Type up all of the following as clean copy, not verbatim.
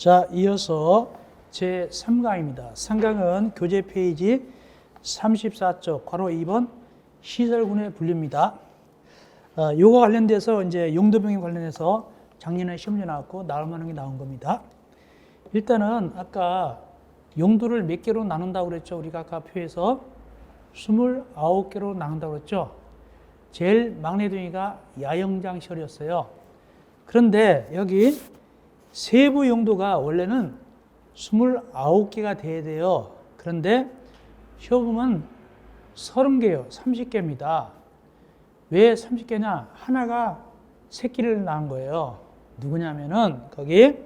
자, 이어서 제3강입니다. 3강은 교재 페이지 34쪽 괄호 2번 시설군의 분류입니다. 요거 관련돼서 이제 용도병역 관련해서 작년에 시험지 나왔고 나올 만한 게 나온 겁니다. 일단은 아까 용도를 몇 개로 나눈다고 그랬죠? 우리가 아까 표에서 29개로 나눈다고 그랬죠? 제일 막내둥이가 야영장시설이었어요. 그런데 여기 세부 용도가 원래는 29개가 돼야 돼요. 그런데 시험 보면 30개예요. 30개입니다. 왜 30개냐? 하나가 새끼를 낳은 거예요. 누구냐면은 거기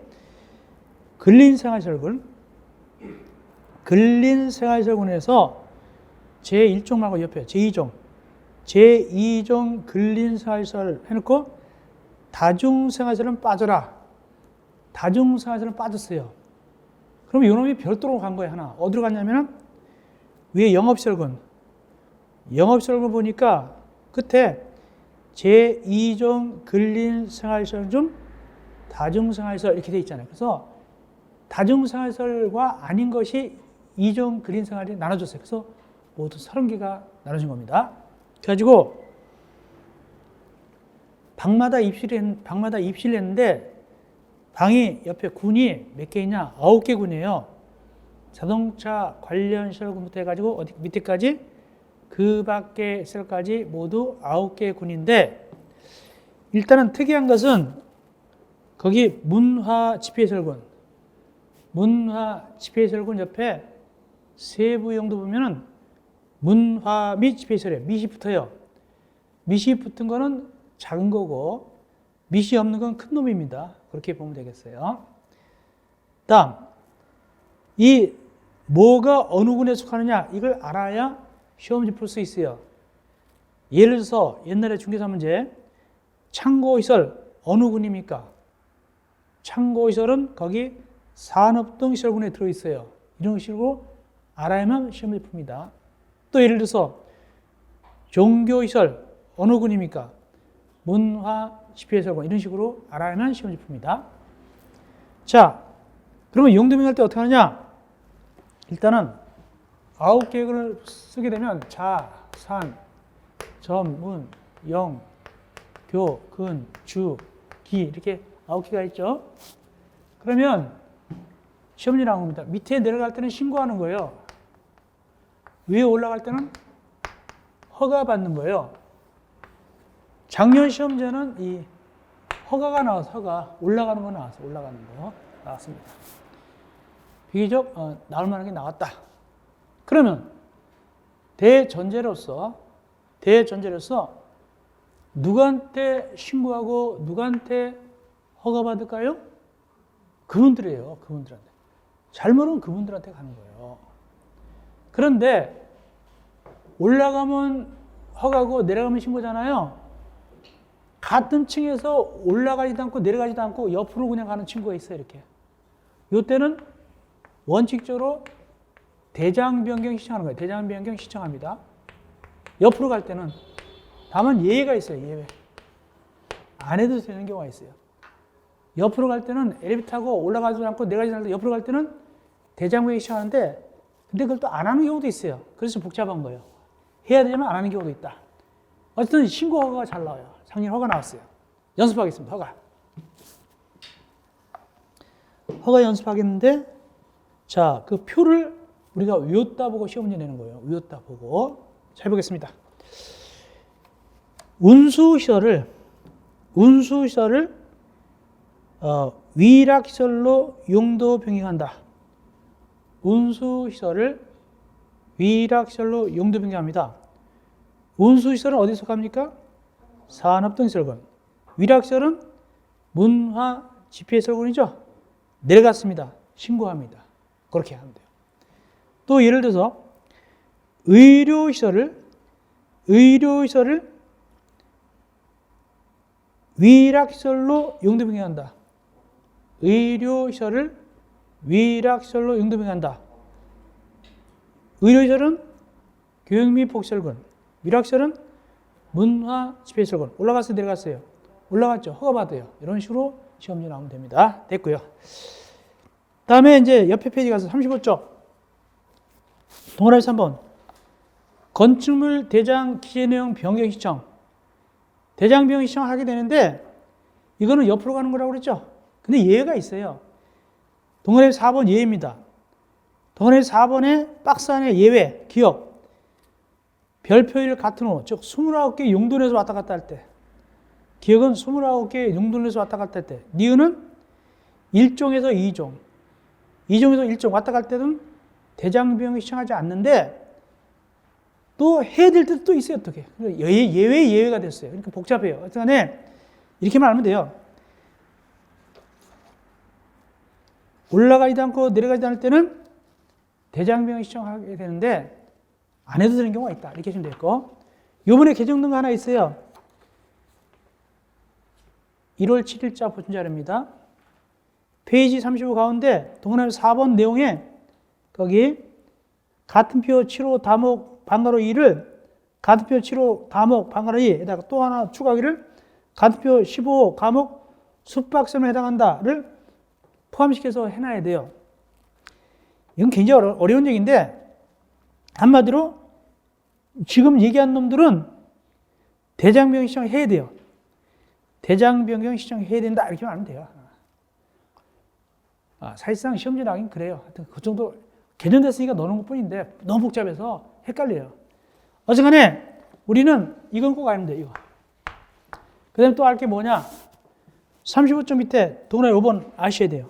근린생활시설군에서 제1종 말고 옆에 제2종 근린생활시설 해놓고 다중생활시설은 빠져라. 다중생활시설은 빠졌어요. 그럼 요놈이 별도로 간 거예요. 하나. 어디로 갔냐면은 위에 영업시설군 보니까 끝에 제2종 근린생활시설 중 다중생활시설 이렇게 돼 있잖아요. 그래서 다중생활시설과 아닌 것이 2종 근린생활이 나눠졌어요. 그래서 모두 30개가 나눠진 겁니다. 그래가지고 방마다 입실을 했는데 방이 옆에 군이 몇 개 있냐? 9개 군이에요. 자동차 관련 시설군부터 해가지고 어디 밑에까지 그 밖의 시설까지 모두 9개 군인데 일단은 특이한 것은 거기 문화집회시설군 옆에 세부 용도 보면은 문화 및 집회시설이에요. 밑이 붙어요. 밑이 붙은 거는 작은 거고 밑이 없는 건 큰 놈입니다. 그렇게 보면 되겠어요. 다음, 이 뭐가 어느 군에 속하느냐 이걸 알아야 시험지 풀 수 있어요. 예를 들어서 옛날에 중개사 문제 창고시설 어느 군입니까? 창고시설은 거기 산업등시설군에 들어있어요. 이런 식으로 알아야만 시험을 풉니다. 또 예를 들어서 종교시설 어느 군입니까? 문화집회시설군 이런 식으로 알아야만 시험을 풉니다. 자, 그러면 용도명 할 때 어떻게 하느냐? 일단은 9개를 쓰게 되면 자, 산, 점, 문, 영, 교, 근, 주, 기 이렇게 9개가 있죠. 그러면 시험지 나온 겁니다. 밑에 내려갈 때는 신고하는 거예요. 위에 올라갈 때는 허가받는 거예요. 작년 시험제는 이 허가가 나와서 올라가는 거 나왔습니다. 비교적 나올 만한 게 나왔다. 그러면 대전제로서 누구한테 신고하고 누구한테 허가받을까요? 그분들이에요. 그분들한테. 잘못은 그분들한테 가는 거예요. 그런데 올라가면 허가고 내려가면 신고잖아요. 같은 층에서 올라가지도 않고 내려가지도 않고 옆으로 그냥 가는 친구가 있어요. 이렇게. 이때는 원칙적으로 대장 변경 신청하는 거예요. 대장 변경 신청합니다. 옆으로 갈 때는 다만 예외가 있어요. 예외. 안 해도 되는 경우가 있어요. 옆으로 갈 때는 엘리베이터 타고 올라가지도 않고 내려가지도 않고 옆으로 갈 때는 대장 변경 신청하는데 근데 그걸 또 안 하는 경우도 있어요. 그래서 복잡한 거예요. 해야 되지만 안 하는 경우도 있다. 어쨌든 신고 허가가 잘 나와요. 작년 허가 나왔어요. 연습하겠습니다. 허가 연습하겠는데 자, 그 표를 우리가 외웠다 보고 시험 문제 내는 거예요. 외웠다 보고. 잘 보겠습니다. 운수시설을 위락시설로 용도 변경한다. 운수시설을 위락시설로 용도 변경합니다. 운수시설은 어디에 속합니까? 산업등시설군. 위락시설은 문화집회시설군이죠. 내려갔습니다. 신고합니다. 그렇게 하면 돼요. 또 예를 들어서 의료시설을 위락시설로 용도 변경한다. 의료시설을 위락시설로 용도 변경한다. 의료시설은 교육 및 복지시설군. 위락시설은 문화집회시설군. 올라갔어요, 내려갔어요? 올라갔죠. 허가받아요. 이런 식으로 시험지 나오면 됩니다. 됐고요. 다음에 이제 옆에 페이지 가서 35쪽. 동그라미 3번. 건축물 대장 기재 내용 변경 신청. 대장 변경 신청을 하게 되는데 이거는 옆으로 가는 거라고 그랬죠? 근데 예외가 있어요. 동그라미 4번 예외입니다. 동그라미 4번에 박스 안에 예외, 기억. 별표일 같은 호, 즉 29개 용도내에서 왔다 갔다 할 때. 기억은 29개 용도내에서 왔다 갔다 할 때. 니은은 1종에서 2종. 2종에서 1종 왔다 갈 때는 대장 변경을 신청하지 않는데 또 해야 될 때도 또 있어요. 어떻게? 예외가 됐어요. 그러니까 복잡해요. 하여튼 이렇게 말하면 돼요. 올라가지도 않고 내려가지도 않을 때는 대장 변경 신청하게 되는데 안 해도 되는 경우가 있다. 이렇게 하시면 되고 이번에 개정된 거 하나 있어요. 1월 7일자 보충 자료입니다. 페이지 35 가운데 동그라미 4번 내용에 거기 같은 표 7호 다목 방가로 2를 같은 표 7호 다목 방가로 2에다가 또 하나 추가하기를 같은 표 15 과목 숙박sem에 해당한다를 포함시켜서 해놔야 돼요. 이건 굉장히 어려운 얘기인데 한마디로 지금 얘기한 놈들은 대장 변경 신청 해야 돼요. 대장 변경 신청 해야 된다 이렇게 말하면 돼요. 사실상 시험지 나긴 그래요. 하여튼 그 정도 개정됐으니까 넣는 것 뿐인데 너무 복잡해서 헷갈려요. 어쨌간에 우리는 이건 꼭 알면 돼요. 이거. 그 다음에 또 알 게 뭐냐? 35점 밑에 동그라미 5번 아셔야 돼요.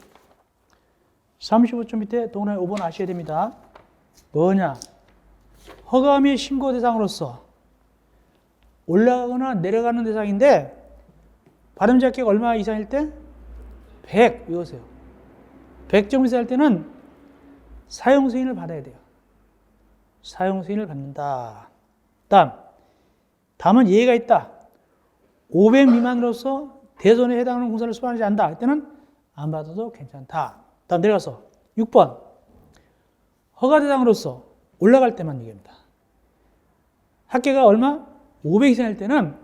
35점 밑에 동그라미 5번 아셔야 됩니다. 뭐냐? 허가 및 신고 대상으로서 올라가거나 내려가는 대상인데 발음 잡기가 얼마 이상일 때? 100 외우세요. 100점 이상일 때는 사용 승인을 받아야 돼요. 사용 승인을 받는다. 다음은 예외가 있다. 500 미만으로서 대손에 해당하는 공사를 수반하지 않는다. 이때는 안 받아도 괜찮다. 다음 내려가서 6번. 허가 대상으로서 올라갈 때만 얘기합니다. 합계가 얼마? 500 이상일 때는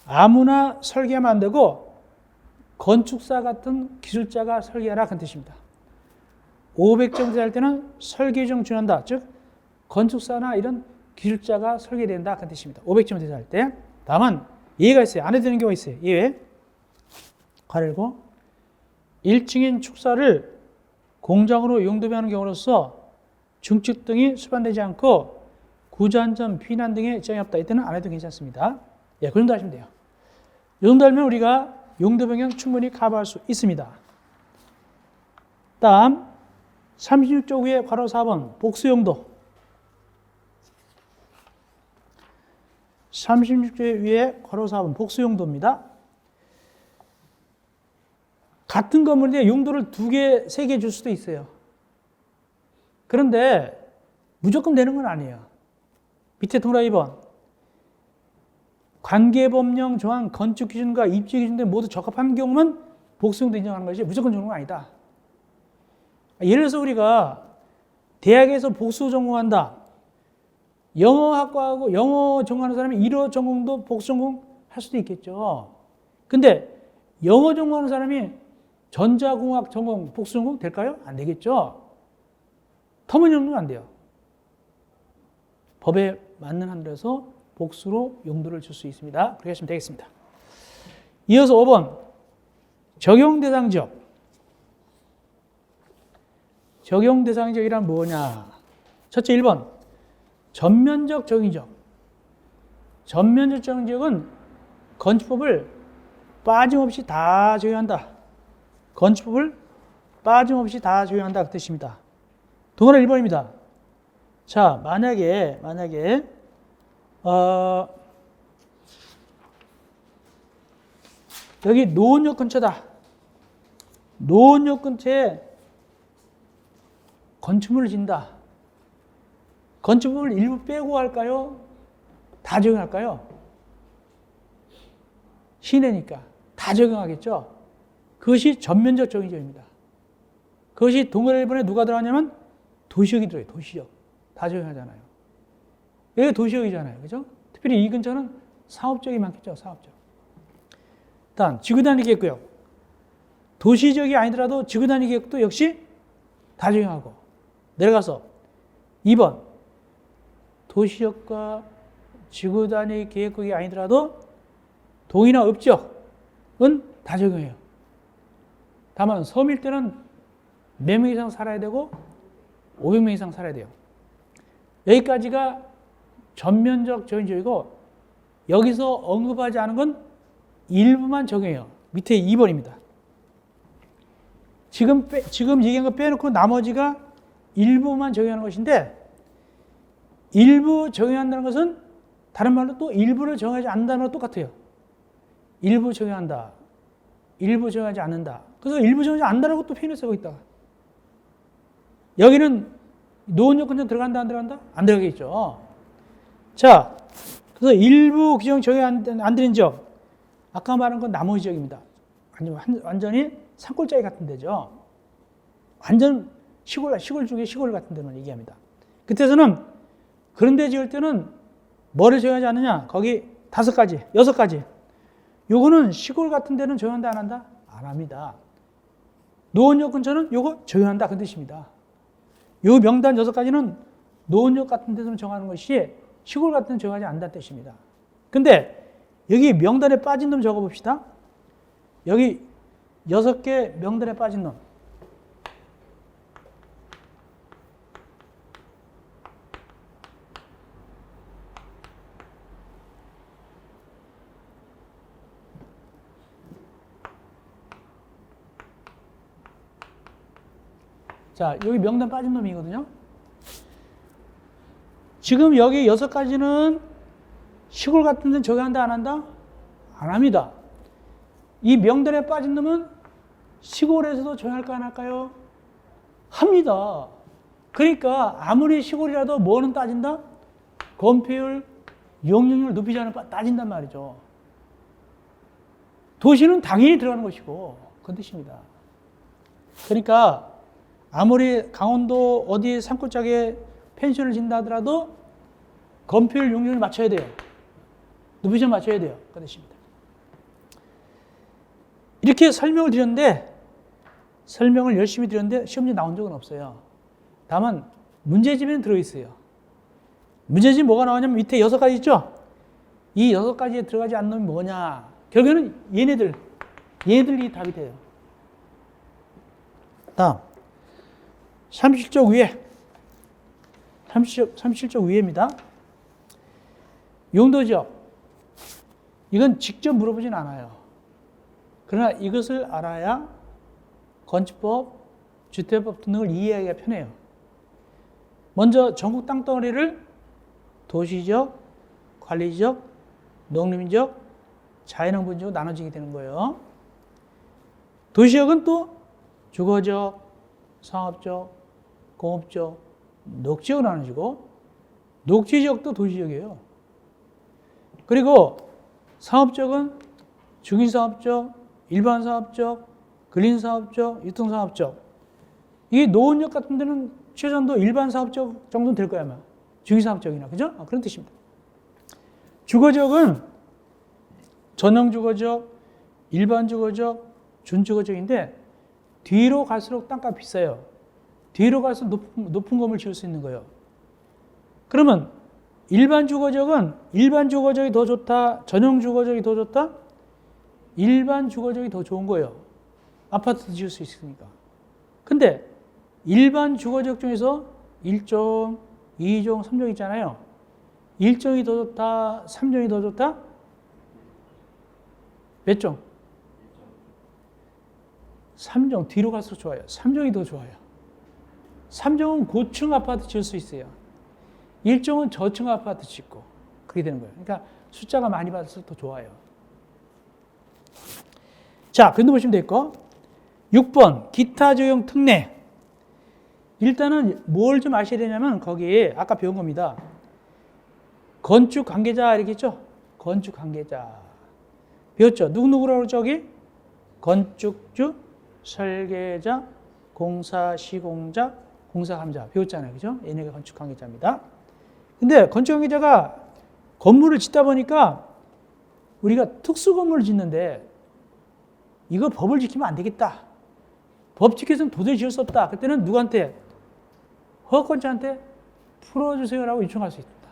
아무나 설계하면 안 되고 건축사 같은 기술자가 설계하라 그런 뜻입니다. 500점 이상일 때는 설계중 준한다. 즉 건축사나 이런 기술자가 설계된다 그런 뜻입니다. 500점 이상일 때. 다만 예외가 있어요. 안 해도 되는 경우가 있어요. 예외. 가르고 1층인 축사를 공장으로 용도하는 경우로서 중축 등이 수반되지 않고 구조안전, 피난 등의 지장이 없다. 이때는 안 해도 괜찮습니다. 예, 그 정도 하시면 돼요. 이 정도 하면 우리가 용도 변경 충분히 커버할 수 있습니다. 다음 36쪽 위에 괄호 4번 복수 용도. 36쪽 위에 괄호 4번 복수 용도입니다. 같은 건물인데 용도를 2개, 3개 줄 수도 있어요. 그런데 무조건 되는 건 아니에요. 밑에 동그라미 2번. 관계법령 조항, 건축기준과 입지기준 등 모두 적합한 경우만 복수용도 인정하는 것이 무조건 좋은 건 아니다. 예를 들어서 우리가 대학에서 복수 전공한다. 영어학과하고 영어 전공하는 사람이 일어 전공도 복수 전공 할 수도 있겠죠. 근데 영어 전공하는 사람이 전자공학 전공 복수 전공 될까요? 안 되겠죠. 터무니없는 건 안 돼요. 법에 맞는 한도에서 복수로 용도를 줄 수 있습니다. 그렇게 하시면 되겠습니다. 이어서 5번 적용 대상 지역. 적용 대상 지역이란 뭐냐? 첫째 1번 전면적 적용 지역. 전면적 적용 지역은 건축법을 빠짐없이 다 적용한다. 건축법을 빠짐없이 다 적용한다 그 뜻입니다. 동그라미 1번입니다. 자, 만약에 여기 노원역 근처다. 노원역 근처에 건축물을 짓는다. 건축물을 일부 빼고 할까요? 다 적용할까요? 시내니까 다 적용하겠죠. 그것이 전면적 적용지역입니다. 그것이 동그라미 1번에 누가 들어가냐면 도시역이 들어요. 도시역. 다 적용하잖아요. 여기가 도시역이잖아요. 그죠? 특별히 이 근처는 사업적이 많겠죠. 사업적. 일단 지구단위 계획구역. 도시지역이 아니더라도 지구단위 계획도 역시 다 적용하고 내려가서 2번 도시역과 지구단위 계획국이 아니더라도 동이나 읍지역은 다 적용해요. 다만 섬일 때는 몇 명 이상 살아야 되고 500명 이상 살아야 돼요. 여기까지가 전면적 적용적이고 여기서 언급하지 않은 건 일부만 적용해요. 밑에 2번입니다. 지금 얘기한 거 빼놓고 나머지가 일부만 적용하는 것인데 일부 적용한다는 것은 다른 말로 또 일부를 적용하지 않는다는 것 똑같아요. 일부 적용한다. 일부 적용하지 않는다. 그래서 일부 적용하지 않는다는 것도 표현했어요. 거기다가. 여기는 노원 요건전 들어간다 안 들어간다? 안 들어가겠죠. 자, 그래서 일부 규정 적용 안 되는 지역 아까 말한 건 나머지 지역입니다. 완전히 산골짜기 같은 데죠. 완전 시골 중에 시골 같은 데만 얘기합니다. 그때서는 그런 데 지을 때는 뭐를 적용하지 않느냐? 거기 5가지, 6가지. 요거는 시골 같은 데는 적용한다 안 한다? 안 합니다. 노원역 근처는 요거 적용한다 그 뜻입니다. 요 명단 6가지는 노원역 같은 데서는 정하는 것이 시골 같은 데는 적용하지 않는다는 뜻입니다. 근데 여기 명단에 빠진 놈 적어봅시다. 여기 6개 명단에 빠진 놈. 자, 여기 명단 빠진 놈이거든요. 지금 여기 6가지는 시골 같은 데는 적용한다 안 한다? 안 합니다. 이 명단에 빠진 놈은 시골에서도 적용할까 안 할까요? 합니다. 그러니까 아무리 시골이라도 뭐는 따진다? 건폐율, 용적률 높이지 않으면 따진단 말이죠. 도시는 당연히 들어가는 것이고 그런 뜻입니다. 그러니까 아무리 강원도 어디 산골짜기에 펜션을 짓는다 하더라도 건폐율, 용적률 맞춰야 돼요. 높이 좀 맞춰야 돼요. 그런 뜻입니다. 이렇게 설명을 드렸는데 설명을 열심히 드렸는데 시험지 나온 적은 없어요. 다만 문제집에는 들어있어요. 문제집 뭐가 나오냐면 밑에 6가지 있죠? 이 6가지에 들어가지 않는 놈이 뭐냐? 결국에는 얘네들이 답이 돼요. 다음 37쪽 위에 37쪽 위에입니다. 용도지역 이건 직접 물어보진 않아요. 그러나 이것을 알아야 건축법, 주택법 등을 이해하기가 편해요. 먼저 전국 땅덩어리를 도시지역, 관리지역, 농림지역, 자연환경지역으로 나눠지게 되는 거예요. 도시지역은 또 주거지역, 상업지역, 공업지역, 녹지역으로 나눠지고 녹지지역도 도시지역이에요. 그리고 상업지역은 중인상업지역, 일반상업지역, 근린상업지역, 유통상업지역. 이게 노원역 같은 데는 최소한도 일반상업지역 정도는 될 거야, 아마. 중인상업지역이나, 그죠? 그런 뜻입니다. 주거지역은 전용주거지역, 일반주거지역, 준주거지역인데 뒤로 갈수록 땅값 비싸요. 뒤로 갈수록 높은 건물 지을 수 있는 거예요. 그러면 일반주거지역은 일반주거지역이 더 좋다, 전용주거지역이 더 좋다? 일반주거지역이 더 좋은 거예요. 아파트 지을 수 있으니까. 근데 일반주거지역 중에서 1종, 2종, 3종 있잖아요. 1종이 더 좋다, 3종이 더 좋다? 몇 종? 3종, 뒤로 갈수록 좋아요. 3종이 더 좋아요. 3종은 고층 아파트 지을 수 있어요. 1종은 저층 아파트 짓고 그렇게 되는 거예요. 그러니까 숫자가 많이 받을수록 더 좋아요. 자, 그런데 보시면 되겠고 6번 기타 적용 특례. 일단은 뭘 좀 아셔야 되냐면 거기에 아까 배운 겁니다. 건축 관계자 이렇게 있죠? 건축 관계자 배웠죠? 누구누구라고 그러죠? 저기 건축주, 설계자, 공사 시공자, 공사 감자 배웠잖아요. 그죠? 얘네가 건축 관계자입니다. 근데 건축 관계자가 건물을 짓다 보니까 우리가 특수 건물을 짓는데 이거 법을 지키면 안 되겠다. 법칙에서는 도저히 지을 수 없다. 그때는 누구한테? 허가권자한테 풀어주세요라고 요청할 수 있습니다.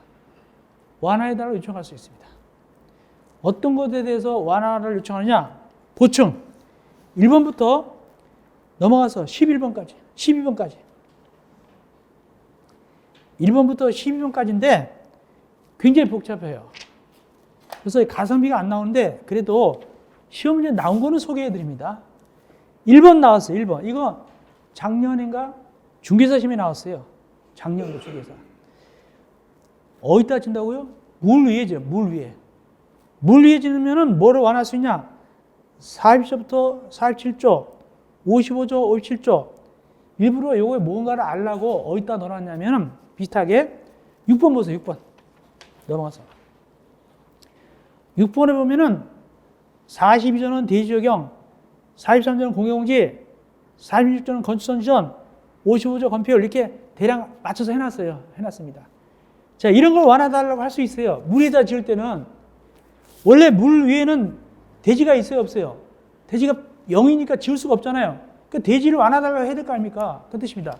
완화해달라고 요청할 수 있습니다. 어떤 것에 대해서 완화를 요청하느냐? 보충. 1번부터 넘어가서 11번까지. 12번까지. 1번부터 12번까지인데 굉장히 복잡해요. 그래서 가성비가 안 나오는데 그래도 시험 문제 나온 거는 소개해 드립니다. 1번 나왔어요. 1번. 이거 작년인가 중개사 시험에 나왔어요. 작년도 중개사. 어디다 친다고요? 물 위에 져. 물 위에. 물 위에 지으면은 뭐를 완화할 수 있냐? 40조부터 47조, 55조, 57조. 일부러 요거에 뭔가를 알라고 어디다 넣어놨냐면은 비슷하게 6번 보세요. 6번. 넘어가서. 6번에 보면은 42조는 대지조경, 43조는 공개공지, 46조는 건축선지전, 55조 건폐율 이렇게 대략 맞춰서 해놨어요. 해놨습니다. 자, 이런 걸 완화달라고 할 수 있어요. 물에다 지을 때는 원래 물 위에는 대지가 있어요, 없어요? 대지가 0이니까 지을 수가 없잖아요. 그 대지를 완화달라고 해야 될 거 아닙니까? 그 뜻입니다.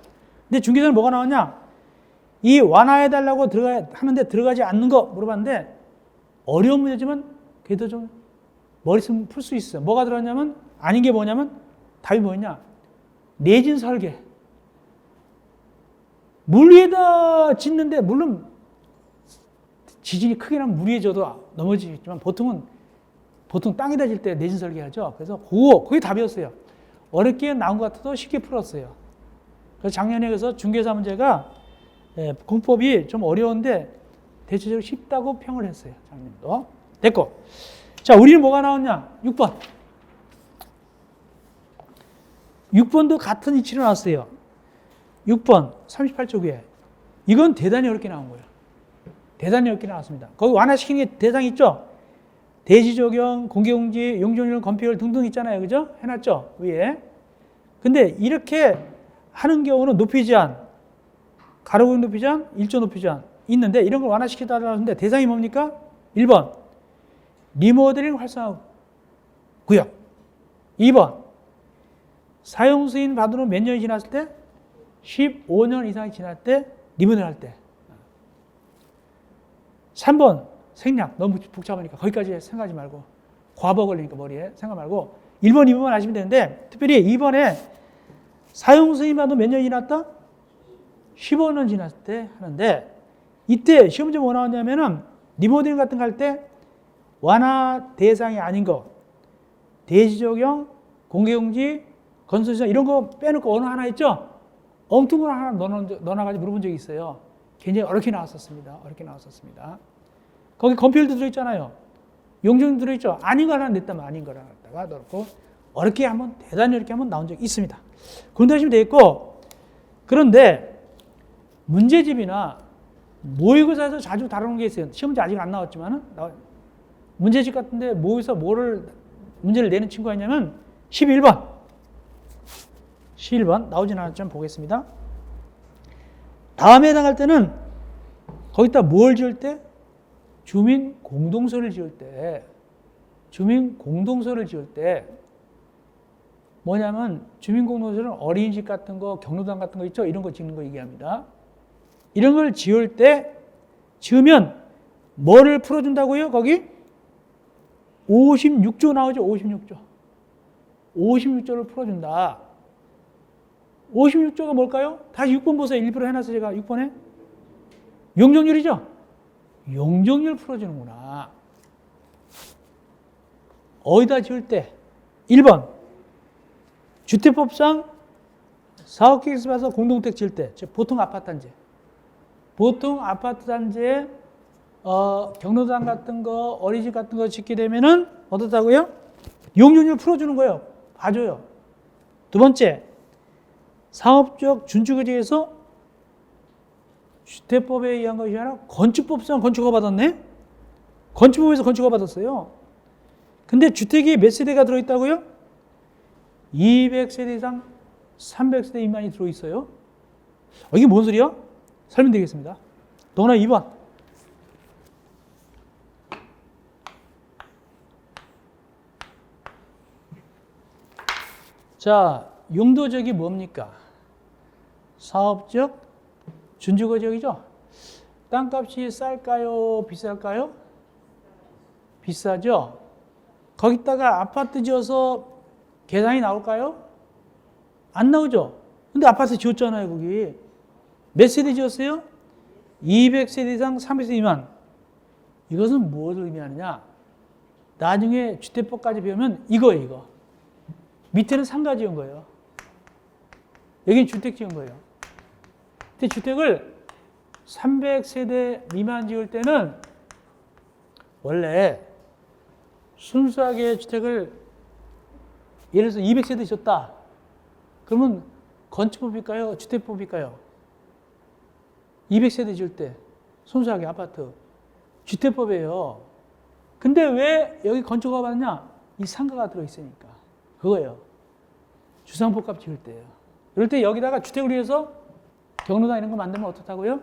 근데 중개사는 뭐가 나왔냐? 이 완화해달라고 하는데 들어가지 않는 거 물어봤는데 어려운 문제지만 그래도 좀 머릿속 풀 수 있어요. 뭐가 들어갔냐면 아닌 게 뭐냐면 답이 뭐냐? 내진 설계. 물 위에다 짓는데 물론 지진이 크게 나면 물 위에 져도 넘어지겠지만 보통 땅에다 질 때 내진 설계하죠. 그래서 그게 답이었어요. 어렵게 나온 것 같아도 쉽게 풀었어요. 그래서 작년에 그래서 중개사 문제가 공법이 좀 어려운데 대체적으로 쉽다고 평을 했어요. 작년도. 됐고. 자, 우리는 뭐가 나왔냐? 6번. 6번도 같은 이치로 나왔어요. 6번 38쪽 위에. 이건 대단히 어렵게 나온 거예요. 대단히 어렵게 나왔습니다. 거기 완화시키는 게 대상 있죠? 대지조경, 공개공지, 용적률, 건폐율 등등 있잖아요. 그죠? 해놨죠? 위에. 근데 이렇게 하는 경우는 높이 제한, 가로구역 높이 제한, 일조 높이 제한 있는데 이런 걸 완화시키달라고 하는데 대상이 뭡니까? 1번 리모델링 활성화 구역. 2번 사용 승인 받은 후 몇 년이 지났을 때? 15년 이상이 지날 때 리모델링 할 때. 3번 생략. 너무 복잡하니까 거기까지 생각하지 말고 과거 걸리니까 머리에 생각 말고 1번, 2번만 아시면 되는데 특별히 2번에 사용 승인 받은 후 몇 년이 지났다? 15년 지났을 때 하는데 이때 시험 문제 뭐 나왔냐면은 리모델링 같은 거 할 때 완화 대상이 아닌 거 대지조경, 공개공지, 건설시설 이런 거 빼놓고 어느 하나 있죠? 엉뚱한 거 하나 넣어놔가지고 물어본 적이 있어요. 굉장히 어렵게 나왔었습니다. 어렵게 나왔었습니다. 거기 건폐율도 들어있잖아요. 용적률 들어있죠? 아닌 거 하나 냈다면 아닌 거 하나 갖다가 넣고 어렵게 한번 대단히 어렵게 한번 나온 적이 있습니다. 그런데 하시면 되겠고 그런데 문제집이나 모의고사에서 자주 다루는 게 있어요. 시험 문제 아직 안 나왔지만은 문제집 같은데 모의고사 문제를 내는 친구가 있냐면 11번. 11번 나오진 않았지만 보겠습니다. 다음에 해당할 때는 거기다 뭘 지을 때? 주민 공동소를 지을 때 뭐냐면 주민 공동소는 어린이집 같은 거, 경로당 같은 거 있죠? 이런 거 짓는 거 얘기합니다. 이런 걸 지으면 뭐를 풀어준다고요? 거기 56조 나오죠? 56조. 56조를 풀어준다. 56조가 뭘까요? 다시 6번 보세요. 일부러 해놨어요. 제가 6번에. 용적률이죠? 용적률 풀어주는구나. 어디다 지을 때? 1번. 주택법상 사업계획서 봐서 공동주택 지을 때. 즉 보통 아파트 단지. 보통 아파트 단지에 경로당 같은 거, 어린이집 같은 거 짓게 되면은 어떻다고요? 용적률 풀어주는 거예요. 봐줘요. 두 번째. 상업적 준주거지에서 주택법에 의한 것이 아니라 건축법상 건축허가 받았네? 건축법에서 건축허가 받았어요. 근데 주택이 몇 세대가 들어있다고요? 200세대 이상 300세대 미만이 들어있어요. 이게 뭔 소리야? 설명드리겠습니다. 동원아 2번. 자, 용도적이 뭡니까? 사업적, 준주거적이죠. 땅값이 쌀까요? 비쌀까요? 비싸죠. 거기다가 아파트 지어서 계산이 나올까요? 안 나오죠. 근데 아파트 지었잖아요, 거기. 몇 세대 지었어요? 200세대 이상 300세대 미만. 이것은 무엇을 의미하느냐? 나중에 주택법까지 배우면 이거예요, 이거. 밑에는 상가 지은 거예요. 여기는 주택 지은 거예요. 근데 주택을 300세대 미만 지을 때는 원래 순수하게 주택을 예를 들어서 200세대 지었다. 그러면 건축법일까요? 주택법일까요? 200세대 지을 때 순수하게 아파트 주택법이에요. 근데 왜 여기 건축허가 받느냐? 이 상가가 들어있으니까. 그거예요. 주상복합 지을 때예요. 이럴 때 여기다가 주택을 위해서 경로당 이런 거 만들면 어떻다고요?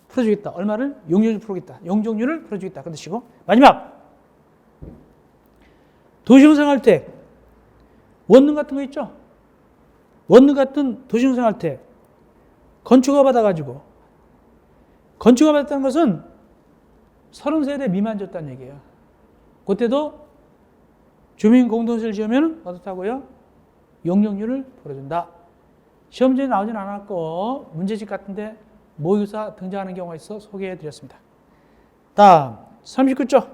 풀어주겠다. 얼마를? 용적률 풀어주겠다. 용적률을 풀어주겠다. 그 뜻이고. 마지막. 도시형상할택. 원룸 같은 거 있죠? 원룸 같은 도시형상할택. 건축허가 받아가지고. 건축허가 받았다는 것은 30세대 미만 졌다는 얘기예요. 그때도 주민공동체를 지으면 어떻다고요? 용적률을 풀어준다. 시험지에 나오진 않았고 문제집 같은데 모의고사 등장하는 경우가 있어 소개해드렸습니다. 다음 39조.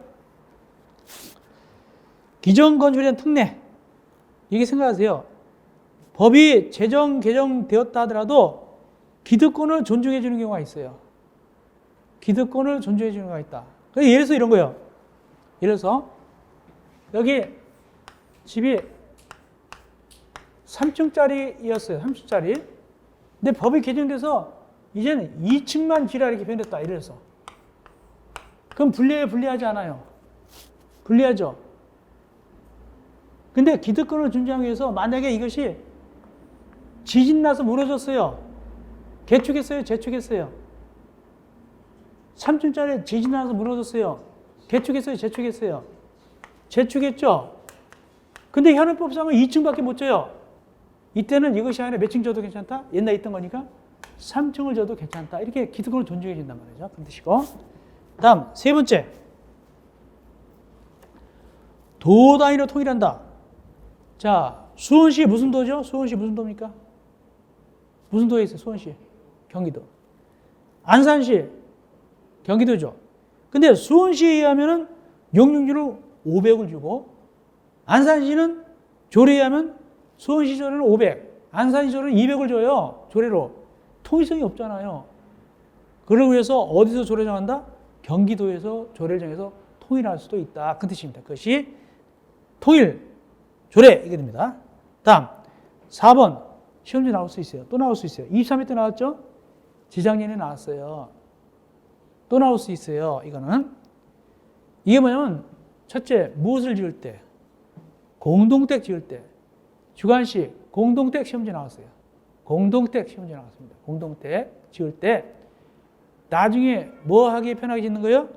기존건축에 대한 특례. 이게 생각하세요. 법이 개정되었다 하더라도 기득권을 존중해 주는 경우가 있어요. 기득권을 존중해 주는 경우가 있다. 예를 들어서 이런 거예요. 예를 들어서 여기 집이 3층짜리였어요. 3층짜리. 근데 법이 개정돼서 이제는 2층만 지라 이렇게 변했다. 이래서. 그럼 불리해요? 불리하지 않아요? 불리하죠? 근데 기득권을 존중하기 위해서 만약에 이것이 지진 나서 무너졌어요. 개축했어요? 재축했어요? 3층짜리 지진 나서 무너졌어요. 개축했어요? 재축했어요? 재축했죠? 근데 현행법상은 2층밖에 못 줘요. 이때는 이것이 아니라 몇 층 줘도 괜찮다? 옛날에 있던 거니까 3층을 줘도 괜찮다. 이렇게 기득권을 존중해 준단 말이죠. 그런 뜻이고. 다음 세 번째. 도 단위로 통일한다. 자, 수원시 무슨 도죠? 수원시 무슨 도입니까? 무슨 도에 있어요? 수원시. 경기도. 안산시. 경기도죠. 근데 수원시에 의하면은 용적률을 500을 주고 안산시는 조례에 하면 수원시 조례는 500, 안산시 조례는 200을 줘요. 조례로. 통일성이 없잖아요. 그러기 위해서 어디서 조례 정한다? 경기도에서 조례를 정해서 통일할 수도 있다. 그 뜻입니다. 그것이 통일, 조례 이게 됩니다. 다음 4번 시험지 나올 수 있어요. 또 나올 수 있어요. 23회 때 나왔죠? 재작년에 나왔어요. 또 나올 수 있어요. 이거는 이게 뭐냐면 첫째 무엇을 지을 때 공동택 지을 때 주관식 공동택 시험지 나왔어요. 공동택 시험지 나왔습니다. 공동택 지을 때 나중에 뭐 하기 편하게 짓는 거예요?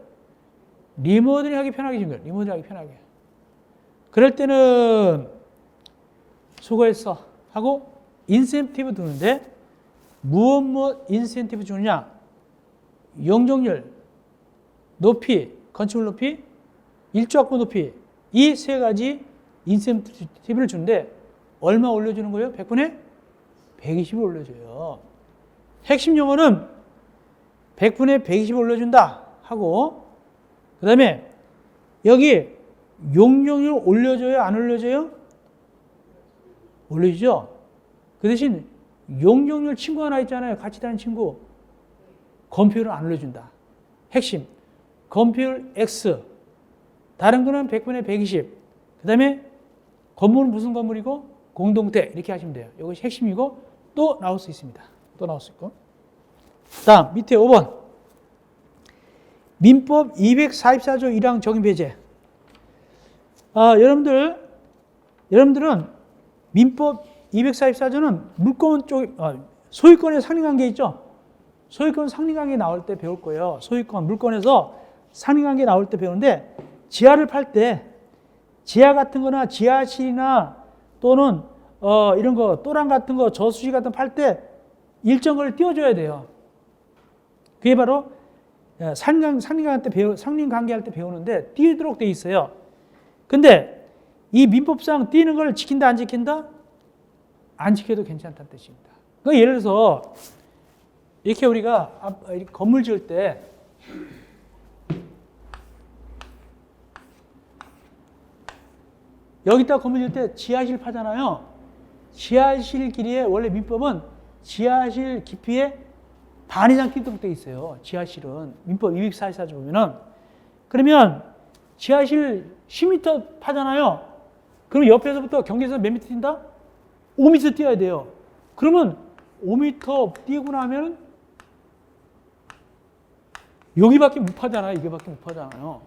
리모델링 하기 편하게 짓는 거예요. 리모델링 하기 편하게. 그럴 때는 수고했어 하고 인센티브 두는데 무엇 인센티브 주느냐? 용적률, 높이, 건축물 높이, 일조학부 높이 이 세 가지 인센티브를 주는데 얼마 올려주는 거예요? 100분에 120을 올려줘요. 핵심 용어는 100분에 120을 올려준다 하고 그 다음에 여기 용적률 올려줘요? 안 올려줘요? 올려주죠. 그 대신 용적률 친구 하나 있잖아요. 같이 다니는 친구. 건폐율은 안 올려준다. 핵심. 건폐율 X. 다른 거는 100분의 120. 그 다음에 건물은 무슨 건물이고? 공동택. 이렇게 하시면 돼요. 이것이 핵심이고 또 나올 수 있습니다. 또 나올 수 있고. 다음 밑에 5번. 민법 244조 1항 적용 배제. 여러분들은 민법 244조는 물권 쪽, 소유권의 상린관계 있죠? 소유권 상린관계 나올 때 배울 거예요. 소유권, 물권에서 상린관계 나올 때 배우는데 지하를 팔 때 지하 같은 거나 지하실이나 또는 이런 거 또랑 같은 거 저수지 같은 거 팔 때 일정 걸 띄워줘야 돼요. 그게 바로 상린관계할 때 배우는데 띄우도록 돼 있어요. 근데 이 민법상 띄는 걸 지킨다 안 지킨다? 안 지켜도 괜찮다는 뜻입니다. 그러니까 예를 들어서 이렇게 우리가 건물 지을 때 여기다 건물 지을 때 지하실 파잖아요. 지하실 길이의 원래 민법은 지하실 깊이의 반 이상 끼도록 되어 있어요. 지하실은 민법 244조 보면은 그러면 지하실 10m 파잖아요. 그럼 옆에서부터 경계선 몇 미터 뛴다? 5m 뛰어야 돼요. 그러면 5m 뛰고 나면 여기밖에 못 파잖아요. 이게밖에 못 파잖아요.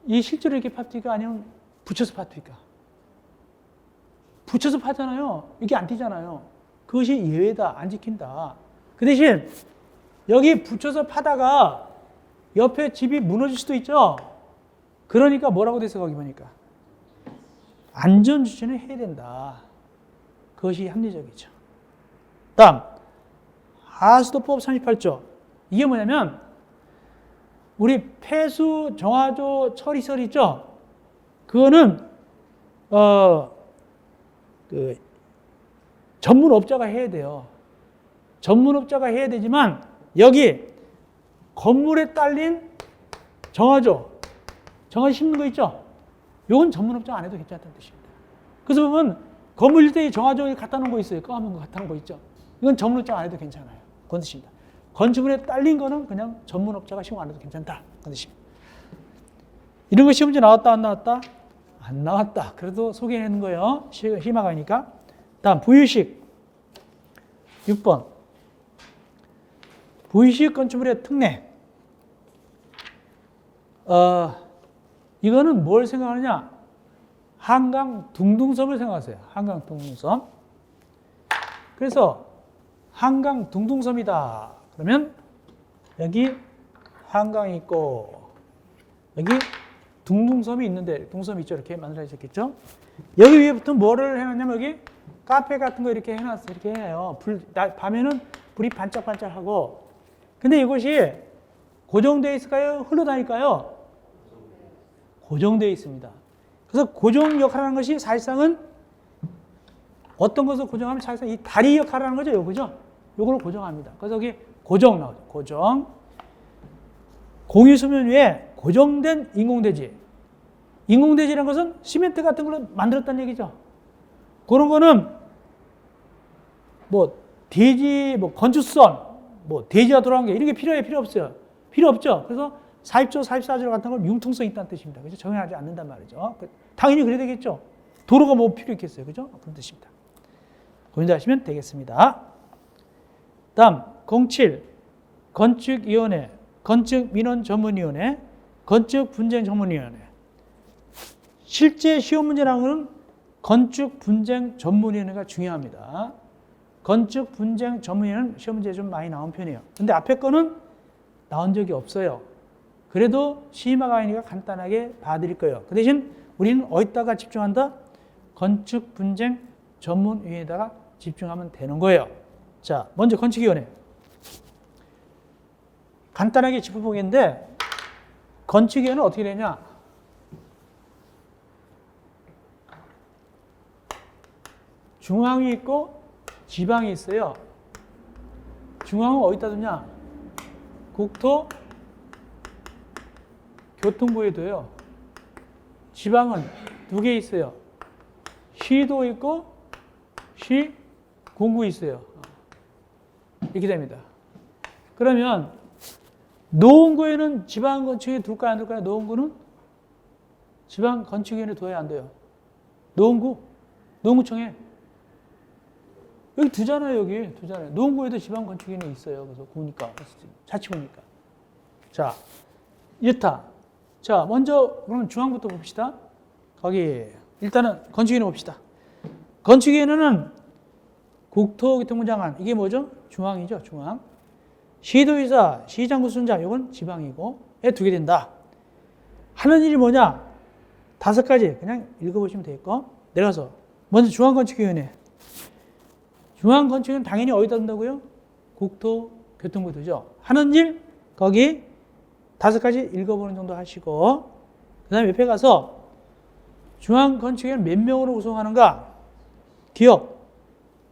이 실제로 이렇게 팝니까? 아니면 붙여서 팝니까? 붙여서 파잖아요. 이게 안 뛰잖아요. 그것이 예외다. 안 지킨다. 그 대신 여기 붙여서 파다가 옆에 집이 무너질 수도 있죠. 그러니까 뭐라고 돼서 거기 보니까 안전주체는 해야 된다. 그것이 합리적이죠. 다음 하수도법 38조. 이게 뭐냐면 우리 폐수 정화조 처리설 있죠. 그거는 전문업자가 해야 돼요. 전문업자가 해야 되지만 여기 건물에 딸린 정화조 심는 거 있죠? 이건 전문업자 안 해도 괜찮다는 뜻입니다. 그래서 보면 건물 일대에 정화조 갖다 놓은 거 있어요. 까만 거 갖다 놓은 거 있죠? 이건 전문업자 안 해도 괜찮아요. 그런 뜻입니다. 건축물에 딸린 거는 그냥 전문업자가 시공 안 해도 괜찮다. 그런 뜻입니다. 이런 거 시험 문제 나왔다 안 나왔다? 안 나왔다. 그래도 소개해낸 거예요. 심화가니까. 다음 부유식 6번. 부유식 건축물의 특례. 이거는 뭘 생각하느냐? 한강 둥둥섬을 생각하세요. 한강 둥둥섬. 그래서 한강 둥둥섬이다. 그러면 여기 한강이 있고 여기 둥둥섬이 있는데 둥섬이 있죠. 이렇게 만들어졌겠죠. 여기 위에부터 뭐를 해놨냐면 여기 카페 같은 거 이렇게 해놨어요. 이렇게 해요. 밤에는 불이 반짝반짝하고. 근데 이것이 고정되어 있을까요? 흘러다닐까요? 고정되어 있습니다. 그래서 고정 역할을 하는 것이 사실상은 어떤 것을 고정하면 사실상 이 다리 역할을 하는 거죠. 그죠? 요걸 고정합니다. 그래서 여기 고정 나오죠. 고정. 공유수면 위에 고정된 인공대지. 인공대지라는 것은 시멘트 같은 걸로 만들었다는 얘기죠. 그런 거는 대지, 건축선, 대지가 돌아간 게 이런 게 필요해요? 필요 없어요? 필요 없죠. 그래서 40조, 44조 같은 건 융통성이 있다는 뜻입니다. 그죠? 정형하지 않는단 말이죠. 당연히 그래야 되겠죠. 도로가 뭐 필요 있겠어요? 그죠? 그런 뜻입니다. 고민하시면 되겠습니다. 다음, 07. 건축위원회, 건축민원전문위원회, 건축분쟁전문위원회. 실제 시험 문제 나오는 것은 건축분쟁전문위원회가 중요합니다. 건축분쟁전문위원회는 시험 문제에 좀 많이 나온 편이에요. 근데 앞에 거는 나온 적이 없어요. 그래도 시험화가 아니니까 간단하게 봐드릴 거예요. 그 대신 우리는 어디다가 집중한다? 건축분쟁전문위원회에다가 집중하면 되는 거예요. 자, 먼저 건축위원회. 간단하게 짚어보겠는데 건축위원회는 어떻게 되냐? 중앙이 있고 지방이 있어요. 중앙은 어디다 두냐? 국토, 교통부에 둬요. 지방은 두 개 있어요. 시도 있고 시군구 있어요. 이렇게 됩니다. 그러면 노원구에는 지방건축위원회 둘까요? 안 둘까요? 노원구는 지방건축위원회 둬야 안 돼요. 노원구청에 여기 두잖아요. 여기 두잖아요. 노원구에도 지방건축위원회 있어요. 그래서 구니까 자치구니까. 자, 이렇다. 자, 먼저 그러면 중앙부터 봅시다. 거기 일단은 건축위원회 봅시다. 건축위원회는 국토교통부 장관, 이게 뭐죠? 중앙이죠. 중앙. 시도의사, 시장구순장, 이건 지방이고 두 개 된다. 하는 일이 뭐냐? 5가지 그냥 읽어보시면 되겠고 내려가서 먼저 중앙건축위원회. 중앙건축위원회는 당연히 어디다 둔다고요? 국토교통부에 두죠. 하는 일 거기 5가지 읽어보는 정도 하시고, 그 다음에 옆에 가서 중앙건축위원회 몇 명으로 구성하는가? 기억,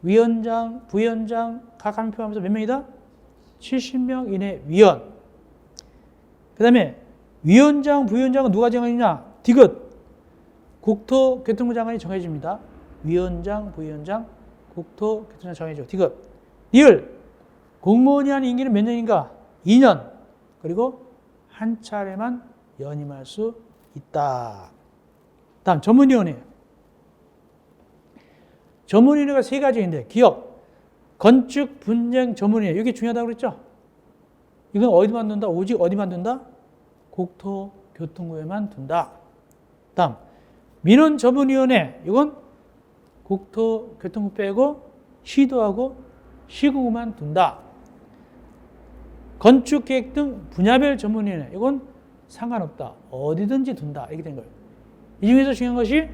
위원장, 부위원장 각 한 표 하면서 몇 명이다? 70명 이내 위원. 그 다음에 위원장, 부위원장은 누가 정해지냐? 디귿. 국토교통부 장관이 정해집니다. 위원장, 부위원장, 국토교통부장 정해져. 디귿. 리을. 공무원이 한 임기는 몇 년인가? 2년. 그리고 한 차례만 연임할 수 있다. 다음 전문위원회. 전문위원회가 3가지인데 기업, 건축, 분쟁, 전문위원회. 이게 중요하다고 그랬죠? 이건 어디만 둔다? 오직 어디만 둔다? 국토교통부에만 둔다. 다음 민원 전문위원회. 이건 국토교통부 빼고 시도하고 시군구만 둔다. 건축계획 등 분야별 전문위원회. 이건 상관없다. 어디든지 둔다. 이렇게 된 거예요. 이 중에서 중요한 것이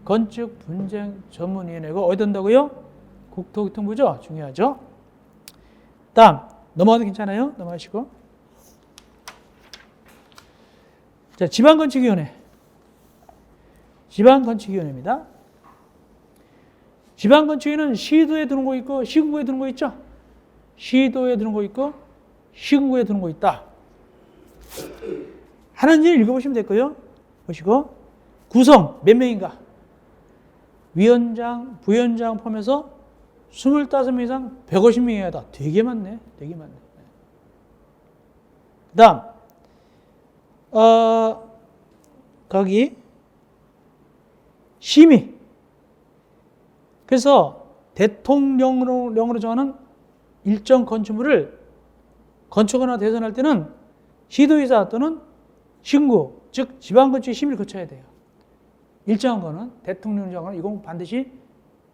건축 분쟁 전문위원회고 어디 둔다고요? 국토교통부죠. 중요하죠. 다음 넘어가도 괜찮아요? 넘어가시고. 자, 지방건축위원회. 지방건축위원회입니다. 지방건축위원회는 시도에 두는 거 있고 시군구에 두는 거 있죠. 시도에 두는 거 있고 시군구에 두는 거 있다. 하는 일 읽어보시면 됐고요. 보시고 구성 몇 명인가? 위원장, 부위원장 포함해서 25명 이상 150명이야 하다. 되게 많네. 되게 많네. 그 다음 거기 심의. 그래서 대통령령으로 정하는 일정 건축물을 건축하거나 대선할 때는 시도의사 또는 시군구, 즉 지방건축 심의를 거쳐야 돼요. 일정한 거는 대통령 정하는 이건 반드시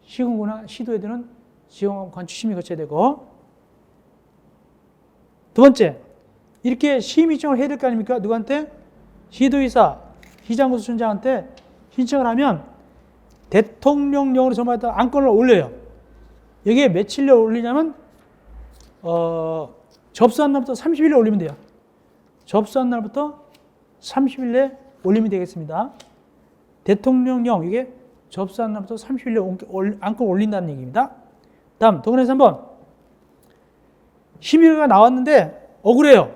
시군구나 시도에 드는 지방건축 심의 거쳐야 되고, 두 번째 이렇게 심의 신청을 해야 될 거 아닙니까? 누구한테? 시도의사, 시장군수청장한테 신청을 하면 대통령령으로 정하였다 안건을 올려요. 여기에 며칠에 올리냐면 접수한 날부터 30일에 올리면 돼요. 접수한 날부터 30일에 올리면 되겠습니다. 대통령령 이게 접수한 날부터 30일에 안건 올린다는 얘기입니다. 다음 동원에서 한번 심의가 나왔는데 억울해요.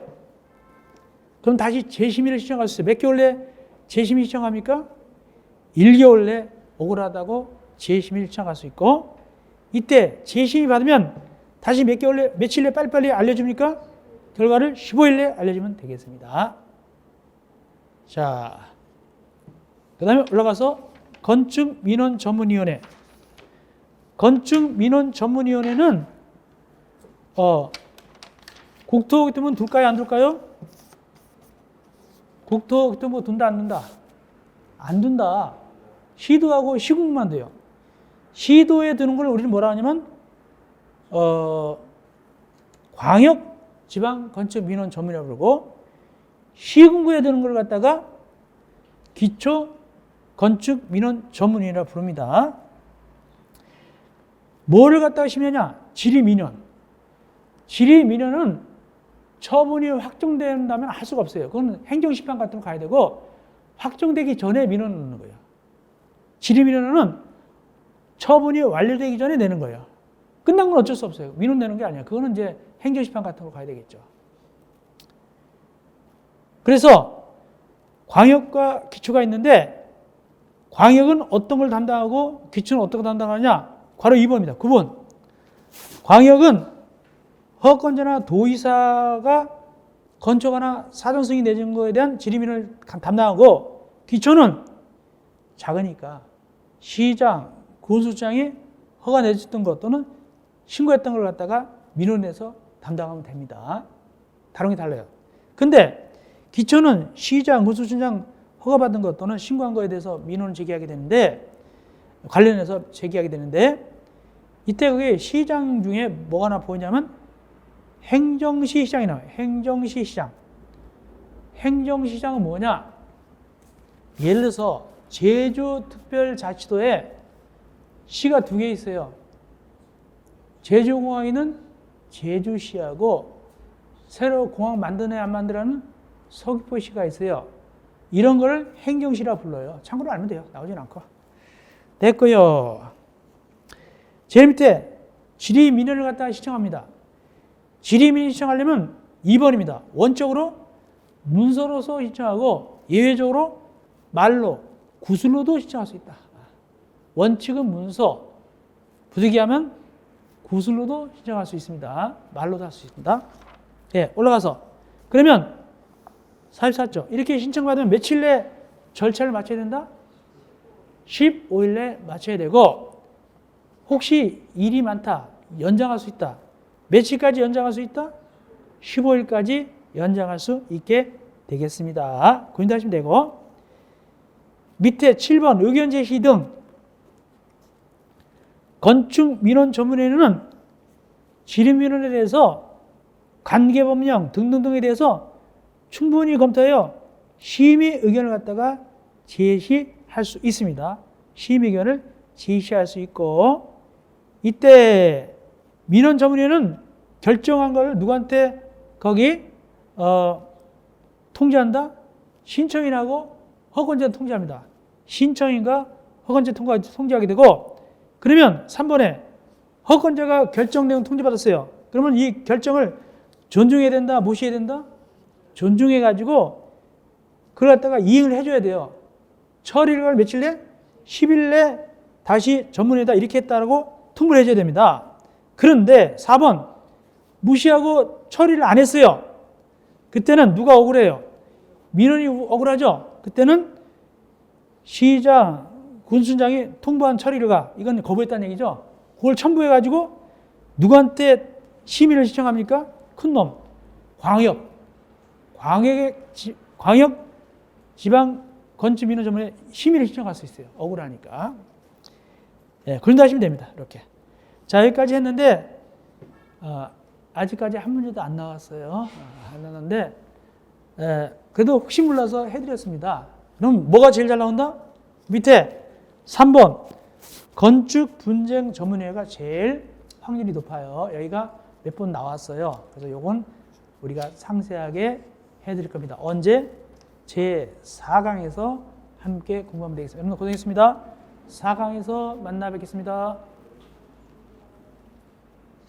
그럼 다시 재심의를 신청할 수 있어요. 몇 개월 내에 재심의 신청합니까? 1개월 내에 억울하다고 재심의를 신청할 수 있고, 이때 재심의 받으면 다시 몇 개월 내에 며칠 내에 빨리빨리 알려줍니까? 결과를 15일 내에 알려주면 되겠습니다. 자, 그 다음에 올라가서 건축민원전문위원회. 건축민원전문위원회는 국토교통부 둘까요? 안 둘까요? 국토교통부 둔다 안 둔다? 안 둔다. 시도하고 시군구만 돼요. 시도에 드는 걸 우리는 뭐라 하냐면 광역지방건축민원전문이라고 그러고, 시군구에 드는 걸 갖다가 기초건축민원전문이라고 부릅니다. 뭐를 갖다가 심의하냐? 지리민원. 지리민원은 처분이 확정된다면 할 수가 없어요. 그건 행정심판 같은 거 가야 되고, 확정되기 전에 민원을 넣는 거예요. 지리민원은 처분이 완료되기 전에 내는 거예요. 끝난 건 어쩔 수 없어요. 민원 내는 게 아니야. 그거는 이제 행정심판 같은 거 가야 되겠죠. 그래서 광역과 기초가 있는데, 광역은 어떤 걸 담당하고 기초는 어떤 걸 담당하냐? 괄호 2번입니다. 9번. 광역은 허가권자나 도의사가 건축하거나 사전승인 내준 거에 대한 지리민을 담당하고, 기초는 작으니까 시장, 군수장이 허가 내줬던 것 또는 신고했던 걸 갖다가 민원에서 담당하면 됩니다. 다른 게 달라요. 근데 기초는 시장, 군수청장 허가받은 것 또는 신고한 거에 대해서 민원을 제기하게 되는데, 관련해서 제기하게 되는데, 이때 그게 시장 중에 뭐가 하나 보이냐면 행정시 시장이 나와요. 행정시 시장. 행정시장은 뭐냐? 예를 들어서 제주특별자치도에 시가 두 개 있어요. 제주공항에는 제주시하고 새로 공항 만드네 안 만드라는 서귀포시가 있어요. 이런 걸 행정시라 불러요. 참고로 알면 돼요. 나오진 않고. 됐고요. 제일 밑에 지리민원을 갖다가 신청합니다. 지리민원 신청하려면 2번입니다. 원적으로 문서로서 신청하고 예외적으로 말로, 구술로도 신청할 수 있다. 원칙은 문서, 부득이하면 구술로도 신청할 수 있습니다. 말로도 할 수 있습니다. 예, 올라가서. 그러면 44조. 이렇게 신청받으면 며칠 내 절차를 마쳐야 된다? 15일 내 마쳐야 되고, 혹시 일이 많다, 연장할 수 있다. 며칠까지 연장할 수 있다? 15일까지 연장할 수 있게 되겠습니다. 고민하시면 되고, 밑에 7번 의견 제시 등 건축 민원 전문회의는 지리민원에 대해서 관계법령 등등등에 대해서 충분히 검토하여 심의 의견을 갖다가 제시할 수 있습니다. 심의 의견을 제시할 수 있고, 이때 민원 전문회의는 결정한 걸 누구한테 거기 통지한다? 신청인하고 허건제는 통지합니다. 신청인과 허건제 통지하게 되고, 그러면 3번에 허건제가 결정 내용 통지받았어요. 그러면 이 결정을 존중해야 된다, 무시해야 된다? 존중해가지고 그걸 갖다가 이행을 해줘야 돼요. 처리를 며칠 내? 10일 내 다시 전문회의다 이렇게 했다라고 통보를 해줘야 됩니다. 그런데 4번 무시하고 처리를 안 했어요. 그때는 누가 억울해요? 민원이 억울하죠? 그때는 시장, 군수장이 통보한 처리가 이건 거부했다는 얘기죠. 그걸 첨부해가지고 누구한테 심의를 신청합니까? 큰놈, 광역 지방 건축 민원 전문에 심의를 신청할 수 있어요. 억울하니까. 예, 그런다 하시면 됩니다. 이렇게. 자, 여기까지 했는데 아직까지 한 문제도 안 나왔어요. 안 나왔는데 그래도 혹시 몰라서 해드렸습니다. 그럼 뭐가 제일 잘 나온다? 밑에 3번 건축 분쟁 전문회의가 제일 확률이 높아요. 여기가 몇 번 나왔어요. 그래서 요건 우리가 상세하게 해드릴 겁니다. 언제? 제 4강에서 함께 공부하면 되겠습니다. 여러분 고생했습니다. 4강에서 만나 뵙겠습니다.